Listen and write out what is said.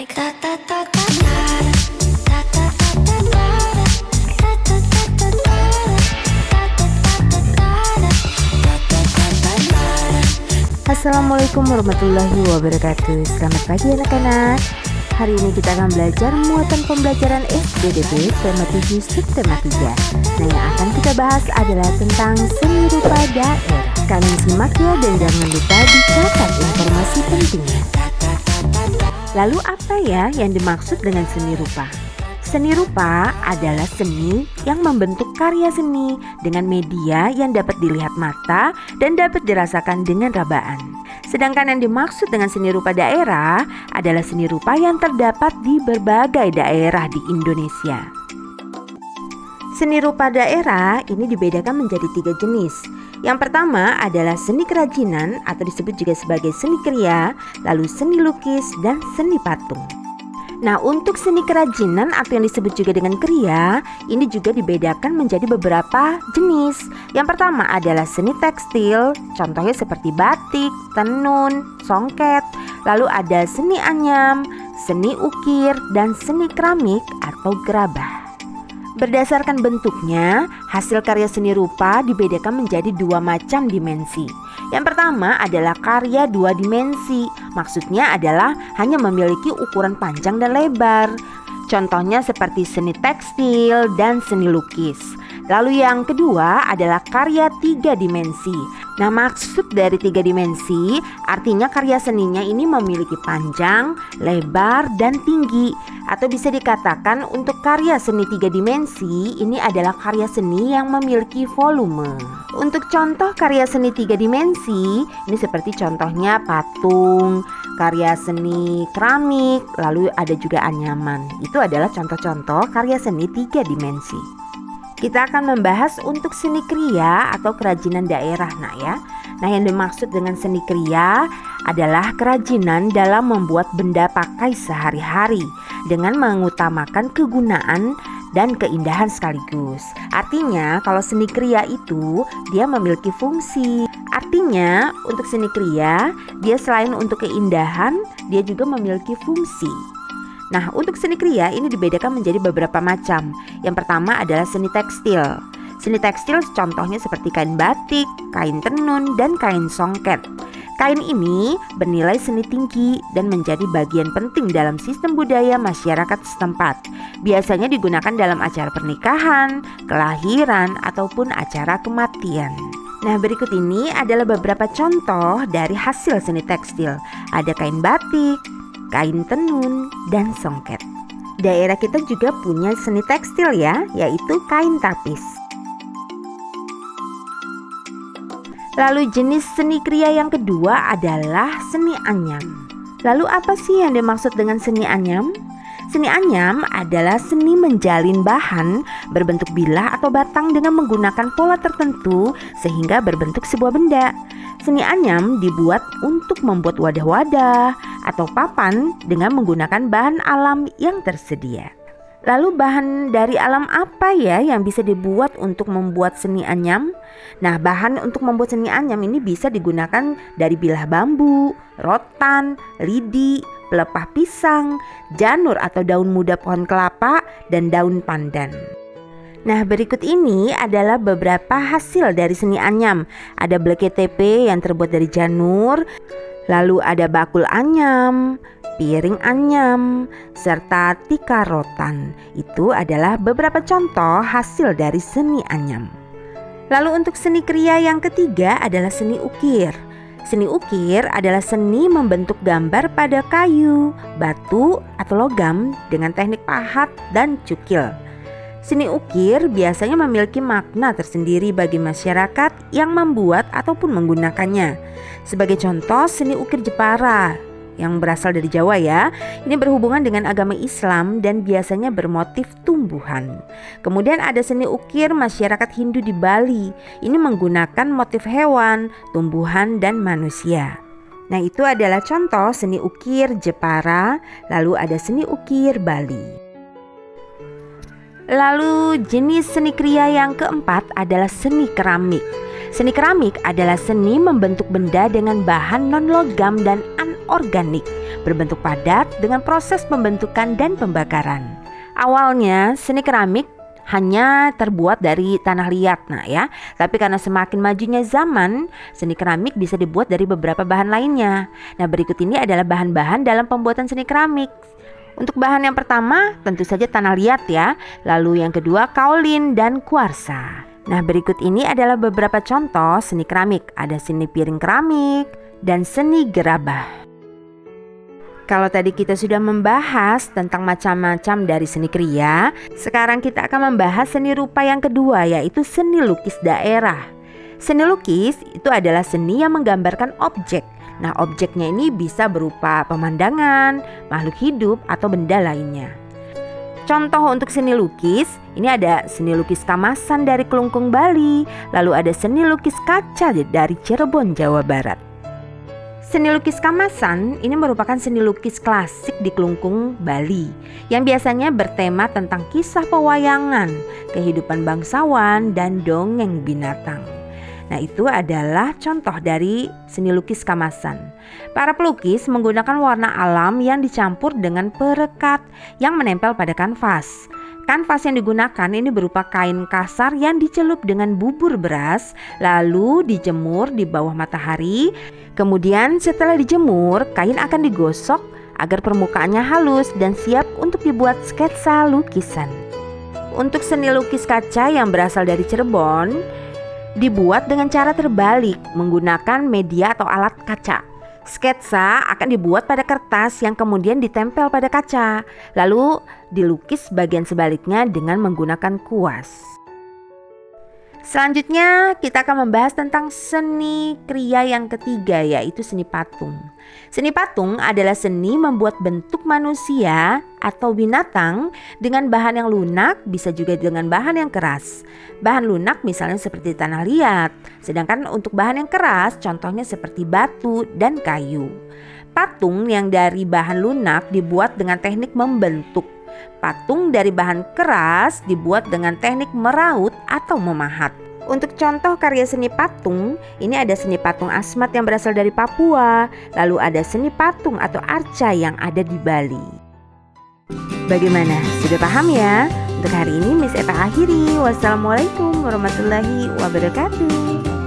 like da da da da da da da da da da da da da da da. Assalamualaikum warahmatullahi wabarakatuh. Selamat pagi anak-anak. Hari ini kita akan belajar muatan pembelajaran SDDB tema 7 subtema 3. Nah, yang akan kita bahas adalah tentang seni rupa daerah. Kalian simak ya dan jangan lupa dicatat informasi pentingnya. Lalu apa ya yang dimaksud dengan seni rupa? Seni rupa adalah seni yang membentuk karya seni dengan media yang dapat dilihat mata dan dapat dirasakan dengan rabaan. Sedangkan yang dimaksud dengan seni rupa daerah adalah seni rupa yang terdapat di berbagai daerah di Indonesia. Seni rupa daerah ini dibedakan menjadi 3 jenis. Yang pertama adalah seni kerajinan atau disebut juga sebagai seni kriya, lalu seni lukis dan seni patung. Nah, untuk seni kerajinan atau yang disebut juga dengan kriya, ini juga dibedakan menjadi beberapa jenis. Yang pertama adalah seni tekstil, contohnya seperti batik, tenun, songket. Lalu ada seni anyam, seni ukir, dan seni keramik atau gerabah. Berdasarkan bentuknya, hasil karya seni rupa dibedakan menjadi 2 macam dimensi. Yang pertama adalah karya 2 dimensi. Maksudnya adalah hanya memiliki ukuran panjang dan lebar. Contohnya seperti seni tekstil dan seni lukis. Lalu yang kedua adalah karya 3 dimensi. Nah, maksud dari 3 dimensi artinya karya seninya ini memiliki panjang, lebar, dan tinggi. Atau bisa dikatakan untuk karya seni 3 dimensi ini adalah karya seni yang memiliki volume. Untuk contoh karya seni 3 dimensi ini seperti contohnya patung, karya seni keramik, lalu ada juga anyaman. Itu adalah contoh-contoh karya seni 3 dimensi. Kita akan membahas untuk seni kriya atau kerajinan daerah, nak ya. Nah, yang dimaksud dengan seni kriya adalah kerajinan dalam membuat benda pakai sehari-hari dengan mengutamakan kegunaan dan keindahan sekaligus. Artinya, kalau seni kriya itu dia memiliki fungsi. Artinya, untuk seni kriya, dia selain untuk keindahan, dia juga memiliki fungsi. Nah, untuk seni kriya ini dibedakan menjadi beberapa macam. Yang pertama adalah seni tekstil. Seni tekstil contohnya seperti kain batik, kain tenun, dan kain songket. Kain ini bernilai seni tinggi dan menjadi bagian penting dalam sistem budaya masyarakat setempat. Biasanya digunakan dalam acara pernikahan, kelahiran, ataupun acara kematian. Nah, berikut ini adalah beberapa contoh dari hasil seni tekstil. Ada kain batik, kain tenun, dan songket. Daerah kita juga punya seni tekstil ya, yaitu kain tapis. Lalu jenis seni kriya yang kedua adalah seni anyam. Lalu apa sih yang dimaksud dengan seni anyam? Seni anyam adalah seni menjalin bahan berbentuk bilah atau batang dengan menggunakan pola tertentu sehingga berbentuk sebuah benda. Seni anyam dibuat untuk membuat wadah-wadah atau papan dengan menggunakan bahan alam yang tersedia. Lalu bahan dari alam apa ya yang bisa dibuat untuk membuat seni anyam? Nah, bahan untuk membuat seni anyam ini bisa digunakan dari bilah bambu, rotan, lidi, pelepah pisang, janur atau daun muda pohon kelapa, dan daun pandan. Nah, berikut ini adalah beberapa hasil dari seni anyam. Ada bleke-tepe yang terbuat dari janur, lalu ada bakul anyam, piring anyam, serta tikar rotan. Itu adalah beberapa contoh hasil dari seni anyam. Lalu untuk seni kriya yang ketiga adalah seni ukir. Seni ukir adalah seni membentuk gambar pada kayu, batu, atau logam dengan teknik pahat dan cukil. Seni ukir biasanya memiliki makna tersendiri bagi masyarakat yang membuat ataupun menggunakannya. Sebagai contoh, seni ukir Jepara yang berasal dari Jawa ya. Ini berhubungan dengan agama Islam dan biasanya bermotif tumbuhan. Kemudian ada seni ukir masyarakat Hindu di Bali. Ini menggunakan motif hewan, tumbuhan, dan manusia. Nah, itu adalah contoh seni ukir Jepara. Lalu ada seni ukir Bali. Lalu jenis seni kriya yang keempat adalah seni keramik. Seni keramik adalah seni membentuk benda dengan bahan non-logam dan organik, berbentuk padat dengan proses pembentukan dan pembakaran. Awalnya seni keramik hanya terbuat dari tanah liat, tapi karena semakin majunya zaman, seni keramik bisa dibuat dari beberapa bahan lainnya. Nah, berikut ini adalah bahan-bahan dalam pembuatan seni keramik. Untuk bahan yang pertama tentu saja tanah liat ya, lalu yang kedua kaolin dan kuarsa. Nah, berikut ini adalah beberapa contoh seni keramik. Ada seni piring keramik dan seni gerabah. Kalau tadi kita sudah membahas tentang macam-macam dari seni kriya, sekarang kita akan membahas seni rupa yang kedua, yaitu seni lukis daerah. Seni lukis itu adalah seni yang menggambarkan objek. Nah, objeknya ini bisa berupa pemandangan, makhluk hidup, atau benda lainnya. Contoh untuk seni lukis, ini ada seni lukis kamasan dari Kelungkung, Bali, lalu ada seni lukis kaca dari Cirebon, Jawa Barat. Seni lukis kamasan ini merupakan seni lukis klasik di Kelungkung, Bali, yang biasanya bertema tentang kisah pewayangan, kehidupan bangsawan, dan dongeng binatang. Nah, itu adalah contoh dari seni lukis kamasan. Para pelukis menggunakan warna alam yang dicampur dengan perekat yang menempel pada kanvas. Kanvas yang digunakan ini berupa kain kasar yang dicelup dengan bubur beras, lalu dijemur di bawah matahari. Kemudian setelah dijemur, kain akan digosok agar permukaannya halus dan siap untuk dibuat sketsa lukisan. Untuk seni lukis kaca yang berasal dari Cirebon, dibuat dengan cara terbalik menggunakan media atau alat kaca. Sketsa akan dibuat pada kertas yang kemudian ditempel pada kaca, lalu dilukis bagian sebaliknya dengan menggunakan kuas. Selanjutnya kita akan membahas tentang seni kriya yang ketiga, yaitu seni patung. Seni patung adalah seni membuat bentuk manusia atau binatang dengan bahan yang lunak, bisa juga dengan bahan yang keras. Bahan lunak misalnya seperti tanah liat, sedangkan untuk bahan yang keras contohnya seperti batu dan kayu. Patung yang dari bahan lunak dibuat dengan teknik membentuk. Patung dari bahan keras dibuat dengan teknik meraut atau memahat. Untuk contoh karya seni patung, ini ada seni patung Asmat yang berasal dari Papua, lalu ada seni patung atau arca yang ada di Bali. Bagaimana? Sudah paham ya? Untuk hari ini Miss Eva akhiri. Wassalamualaikum warahmatullahi wabarakatuh.